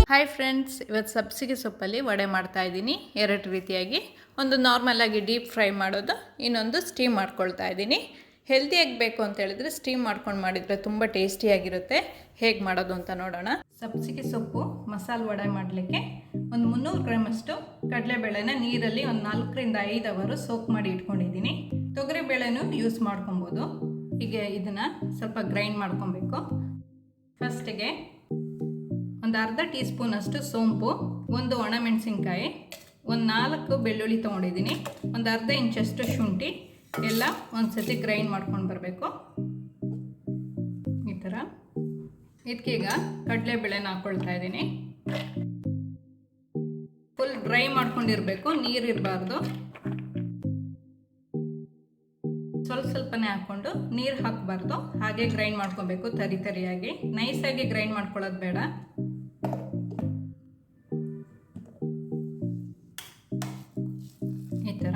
Hi friends, ಇವತ್ತು ಸಬ್ಸಿಗೆ ಸೊಪ್ಪಲ್ಲಿ ವಡೆ ಮಾಡ್ತಾ ಇದ್ದೀನಿ. ಎರಡು ರೀತಿಯಾಗಿ, ಒಂದು ನಾರ್ಮಲಾಗಿ ಡೀಪ್ ಫ್ರೈ ಮಾಡೋದು, ಇನ್ನೊಂದು ಸ್ಟೀಮ್ ಮಾಡ್ಕೊಳ್ತಾ ಇದ್ದೀನಿ. ಹೆಲ್ದಿಯಾಗಿ ಬೇಕು ಅಂತ ಹೇಳಿದ್ರೆ ಸ್ಟೀಮ್ ಮಾಡ್ಕೊಂಡು ಮಾಡಿದರೆ ತುಂಬ ಟೇಸ್ಟಿಯಾಗಿರುತ್ತೆ. ಹೇಗೆ ಮಾಡೋದು ಅಂತ ನೋಡೋಣ. ಸಬ್ಸಿಗೆ ಸೊಪ್ಪು ಮಸಾಲ ವಡೆ ಮಾಡಲಿಕ್ಕೆ ಒಂದು 300 ಗ್ರಾಮಷ್ಟು ಕಡಲೆಬೇಳೆನ ನೀರಲ್ಲಿ ಒಂದು 4 ರಿಂದ 5 ಅವರು ಸೋಕ್ ಮಾಡಿ ಇಟ್ಕೊಂಡಿದ್ದೀನಿ. ತೊಗರಿಬೇಳೆನೂ ಯೂಸ್ ಮಾಡ್ಕೊಬೋದು. ಹೀಗೆ ಇದನ್ನು ಸ್ವಲ್ಪ ಗ್ರೈಂಡ್ ಮಾಡ್ಕೊಬೇಕು. ಫಸ್ಟಿಗೆ ಒಂದು ಅರ್ಧ ಟೀ ಸ್ಪೂನ್ ಅಷ್ಟು ಸೋಂಪು, ಒಂದು ಒಣಮೆಣಸಿನ್ಕಾಯಿ, ಒಂದು 4 ಬೆಳ್ಳುಳ್ಳಿ ತೊಗೊಂಡಿದ್ದೀನಿ, ಒಂದು ಅರ್ಧ ಇಂಚಷ್ಟು ಶುಂಠಿ ಎಲ್ಲ ಒಂದು ಸತಿ ಗ್ರೈಂಡ್ ಮಾಡ್ಕೊಂಡು ಬರಬೇಕು. ಈ ಥರ ಇದಕ್ಕೀಗ ಕಡಲೆಬೇಳೆನ ಹಾಕ್ಕೊಳ್ತಾ ಇದ್ದೀನಿ. ಫುಲ್ ಡ್ರೈ ಮಾಡ್ಕೊಂಡಿರಬೇಕು, ನೀರಿರಬಾರ್ದು. ಸ್ವಲ್ಪನೇ ಹಾಕ್ಕೊಂಡು ನೀರು ಹಾಕಬಾರ್ದು, ಹಾಗೆ ಗ್ರೈಂಡ್ ಮಾಡ್ಕೊಬೇಕು. ತರಿಯಾಗಿ ನೈಸಾಗಿ ಗ್ರೈಂಡ್ ಮಾಡ್ಕೊಳ್ಳೋದು ಬೇಡ. ಈ ಥರ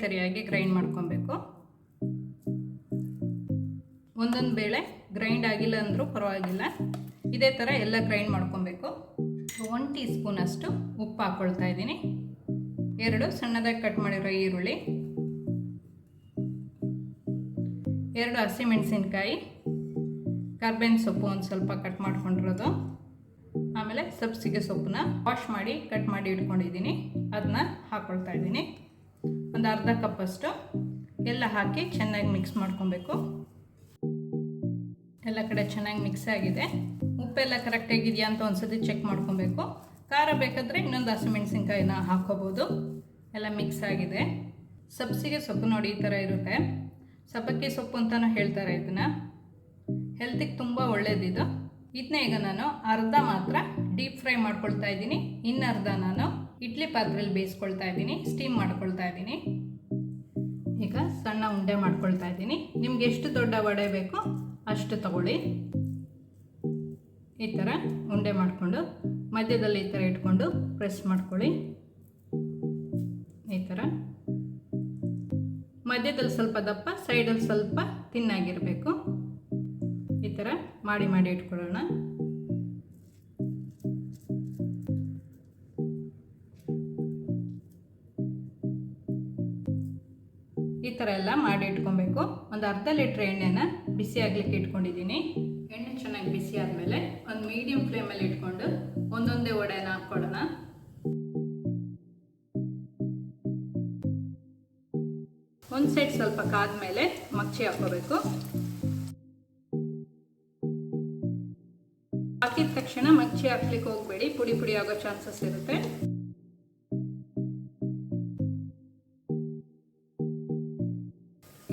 ತರಿಯಾಗಿ ಗ್ರೈಂಡ್ ಮಾಡ್ಕೊಬೇಕು. ಒಂದೊಂದು ಬೇಳೆ ಗ್ರೈಂಡ್ ಆಗಿಲ್ಲ ಅಂದರೂ ಪರವಾಗಿಲ್ಲ, ಇದೇ ಥರ ಎಲ್ಲ ಗ್ರೈಂಡ್ ಮಾಡ್ಕೊಬೇಕು. 1 ಟೀ ಸ್ಪೂನ್ ಅಷ್ಟು ಉಪ್ಪು ಹಾಕ್ಕೊಳ್ತಾ ಇದ್ದೀನಿ. 2 ಸಣ್ಣದಾಗಿ ಕಟ್ ಮಾಡಿರೋ ಈರುಳ್ಳಿ, 2 ಹಸಿಮೆಣಸಿನ್ಕಾಯಿ, ಕರ್ಬೇವಿನ ಸೊಪ್ಪು ಒಂದು ಸ್ವಲ್ಪ ಕಟ್ ಮಾಡ್ಕೊಂಡಿರೋದು, ಆಮೇಲೆ ಸಬ್ಸಿಗೆ ಸೊಪ್ಪನ್ನ ವಾಶ್ ಮಾಡಿ ಕಟ್ ಮಾಡಿ ಇಟ್ಕೊಂಡಿದ್ದೀನಿ, ಅದನ್ನ ಹಾಕ್ಕೊಳ್ತಾ ಇದ್ದೀನಿ. ಒಂದು ಅರ್ಧ ಕಪ್ಪಷ್ಟು ಎಲ್ಲ ಹಾಕಿ ಚೆನ್ನಾಗಿ ಮಿಕ್ಸ್ ಮಾಡ್ಕೊಬೇಕು. ಎಲ್ಲ ಕಡೆ ಚೆನ್ನಾಗಿ ಮಿಕ್ಸ್ ಆಗಿದೆ. ಉಪ್ಪೆಲ್ಲ ಕರೆಕ್ಟಾಗಿದೆಯಾ ಅಂತ ಒಂದ್ಸತಿ ಚೆಕ್ ಮಾಡ್ಕೊಬೇಕು. ಖಾರ ಬೇಕಾದರೆ ಇನ್ನೊಂದು ಹಸಿಮೆಣಸಿನ್ಕಾಯಿನ ಹಾಕ್ಕೋಬೋದು. ಎಲ್ಲ ಮಿಕ್ಸ್ ಆಗಿದೆ. ಸಬ್ಸಿಗೆ ಸೊಪ್ಪು ನೋಡಿ ಈ ಥರ ಇರುತ್ತೆ. ಸಬ್ಬಕ್ಕಿ ಸೊಪ್ಪು ಅಂತಲೂ ಹೇಳ್ತಾರೆ. ಇದನ್ನು ಹೆಲ್ತಿಗೆ ತುಂಬ ಒಳ್ಳೆಯದಿದು. ಇದನ್ನ ಈಗ ನಾನು ಅರ್ಧ ಮಾತ್ರ ಡೀಪ್ ಫ್ರೈ ಮಾಡ್ಕೊಳ್ತಾ ಇದ್ದೀನಿ, ಇನ್ನರ್ಧ ನಾನು ಇಡ್ಲಿ ಪಾತ್ರೆಯಲ್ಲಿ ಬೇಯಿಸ್ಕೊಳ್ತಾ ಇದ್ದೀನಿ, ಸ್ಟೀಮ್ ಮಾಡ್ಕೊಳ್ತಾ ಇದ್ದೀನಿ. ಈಗ ಸಣ್ಣ ಉಂಡೆ ಮಾಡ್ಕೊಳ್ತಾ ಇದ್ದೀನಿ. ನಿಮ್ಗೆ ಎಷ್ಟು ದೊಡ್ಡ ವಡೆ ಬೇಕೋ ಅಷ್ಟು ತಗೊಳ್ಳಿ. ಈ ಥರ ಉಂಡೆ ಮಾಡಿಕೊಂಡು ಮಧ್ಯದಲ್ಲಿ ಈ ಥರ ಇಟ್ಕೊಂಡು ಪ್ರೆಸ್ ಮಾಡ್ಕೊಳ್ಳಿ. ಈ ಥರ ಮಧ್ಯದಲ್ಲಿ ಸ್ವಲ್ಪ ದಪ್ಪ, ಸೈಡಲ್ಲಿ ಸ್ವಲ್ಪ ತಿನ್ನಾಗಿರಬೇಕು. ಈ ಥರ ಮಾಡಿ ಇಟ್ಕೊಳ್ಳೋಣ. ಈ ಥರ ಎಲ್ಲ ಮಾಡಿ ಇಟ್ಕೊಬೇಕು. ಒಂದು ಅರ್ಧ ಲೀಟ್ರ್ ಎಣ್ಣೆನ ಬಿಸಿ ಆಗಲಿಕ್ಕೆ ಇಟ್ಕೊಂಡಿದ್ದೀನಿ. ಎಣ್ಣೆ ಚೆನ್ನಾಗಿ ಬಿಸಿ ಆದಮೇಲೆ ಒಂದು ಮೀಡಿಯಂ ಫ್ಲೇಮಲ್ಲಿ ಇಟ್ಕೊಂಡು ಒಂದೊಂದೇ ವಡೆನ ಹಾಕ್ಕೊಳ್ಳೋಣ. ಒಂದು ಸೈಡ್ ಸ್ವಲ್ಪ ಕಾದ್ಮೇಲೆ ಮಗ್ಚಿ ಹಾಕೋಬೇಕು. ಹಾಕಿದ ತಕ್ಷಣ ಮಗ್ಚಿ ಹಾಕ್ಲಿಕ್ಕೆ ಹೋಗಬೇಡಿ, ಪುಡಿ ಪುಡಿ ಆಗೋ ಚಾನ್ಸಸ್ ಇರುತ್ತೆ.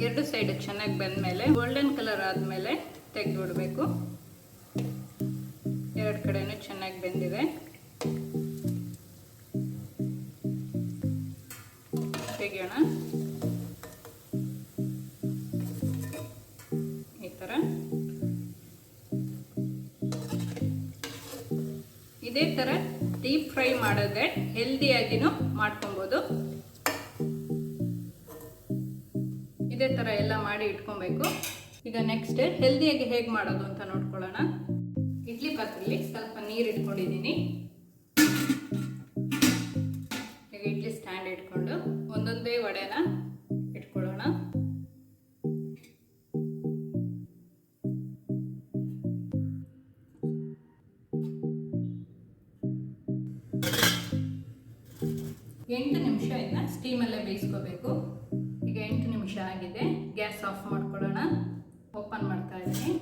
ಎರಡು ಸೈಡ್ ಚೆನ್ನಾಗಿ ಬೆಂದಮೇಲೆ ಗೋಲ್ಡನ್ ಕಲರ್ ಆದಮೇಲೆ ತೆಗೆದುಬಿಡಬೇಕು. ಎರಡು ಕಡೆನೂ ಚೆನ್ನಾಗಿ ಬೆಂದಿದೆ. ತೆಗೆಯೋಣ. ಈ ಥರ ಇದೇ ಥರ ಡೀಪ್ ಫ್ರೈ ಮಾಡಿದ್ರೆ ಹೆಲ್ದಿಯಾಗಿನೂ ಮಾಡ್ಕೊಬೋದು. ಇದೇ ಥರ ಎಲ್ಲ ಮಾಡಿ ಇಟ್ಕೊಬೇಕು. ಈಗ ನೆಕ್ಸ್ಟ್ ಹೆಲ್ದಿಯಾಗಿ ಹೇಗೆ ಮಾಡೋದು ಅಂತ ನೋಡ್ಕೊಳ್ಳೋಣ. ಇಡ್ಲಿ ಪಾತ್ರೆಯಲ್ಲಿ ಸ್ವಲ್ಪ ನೀರು ಇಟ್ಕೊಂಡಿದ್ದೀನಿ. ಈಗ ಇಡ್ಲಿ ಸ್ಟ್ಯಾಂಡ್ ಇಟ್ಕೊಂಡು ಒಂದೊಂದೇ ವಡೆನ ಇಟ್ಕೊಳ್ಳೋಣ. ಎಂಟು ನಿಮಿಷ ಇದನ್ನ ಸ್ಟೀಮಲ್ಲೇ ಬೇಯಿಸ್ಕೋಬೇಕು. ಈಗ 8 ನಿಮಿಷ ಆಗಿದೆ. ಗ್ಯಾಸ್ ಆಫ್ ಮಾಡ್ಕೊಳ್ಳೋಣ. ಓಪನ್ ಮಾಡ್ತಾ ಇದ್ದೀನಿ.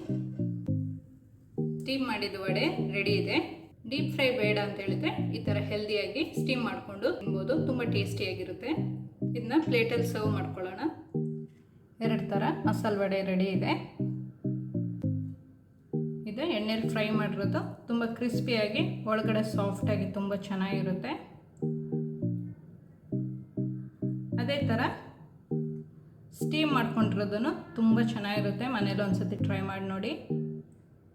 ಸ್ಟೀಮ್ ಮಾಡಿದ ವಡೆ ರೆಡಿ ಇದೆ. ಡೀಪ್ ಫ್ರೈ ಬೇಡ ಅಂತ ಹೇಳಿದ್ರೆ ಈ ಥರ ಹೆಲ್ದಿಯಾಗಿ ಸ್ಟೀಮ್ ಮಾಡಿಕೊಂಡು ತಿನ್ಬೋದು. ತುಂಬ ಟೇಸ್ಟಿಯಾಗಿರುತ್ತೆ. ಇದನ್ನ ಪ್ಲೇಟಲ್ಲಿ ಸರ್ವ್ ಮಾಡ್ಕೊಳ್ಳೋಣ. 2 ಥರ ಮಸಾಲ ವಡೆ ರೆಡಿ ಇದೆ. ಇದು ಎಣ್ಣೆಲಿ ಫ್ರೈ ಮಾಡಿರೋದು, ತುಂಬ ಕ್ರಿಸ್ಪಿಯಾಗಿ ಒಳಗಡೆ ಸಾಫ್ಟಾಗಿ ತುಂಬ ಚೆನ್ನಾಗಿರುತ್ತೆ. ಅದೇ ಥರ ಸ್ಟೀಮ್ ಮಾಡ್ಕೊಂಡಿರೋದನ್ನು ತುಂಬ ಚೆನ್ನಾಗಿರುತ್ತೆ. ಮನೇಲಿ ಒಂದ್ಸತಿ ಟ್ರೈ ಮಾಡಿ ನೋಡಿ.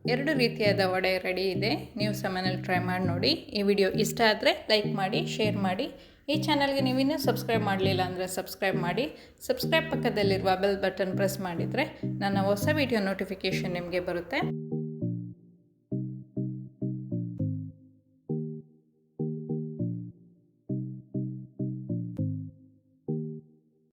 2 ರೀತಿಯಾದ ವಡೆ ರೆಡಿ ಇದೆ. ನೀವು ಸಹ ಮನೇಲಿ ಟ್ರೈ ಮಾಡಿ ನೋಡಿ. ಈ ವಿಡಿಯೋ ಇಷ್ಟ ಆದರೆ ಲೈಕ್ ಮಾಡಿ, ಶೇರ್ ಮಾಡಿ. ಈ ಚಾನಲ್ಗೆ ನೀವಿನ್ನೂ ಸಬ್ಸ್ಕ್ರೈಬ್ ಮಾಡಲಿಲ್ಲ ಅಂದರೆ ಸಬ್ಸ್ಕ್ರೈಬ್ ಮಾಡಿ. ಸಬ್ಸ್ಕ್ರೈಬ್ ಪಕ್ಕದಲ್ಲಿರುವ ಬೆಲ್ ಬಟನ್ ಪ್ರೆಸ್ ಮಾಡಿದರೆ ನನ್ನ ಹೊಸ ವಿಡಿಯೋ ನೋಟಿಫಿಕೇಷನ್ ನಿಮಗೆ ಬರುತ್ತೆ.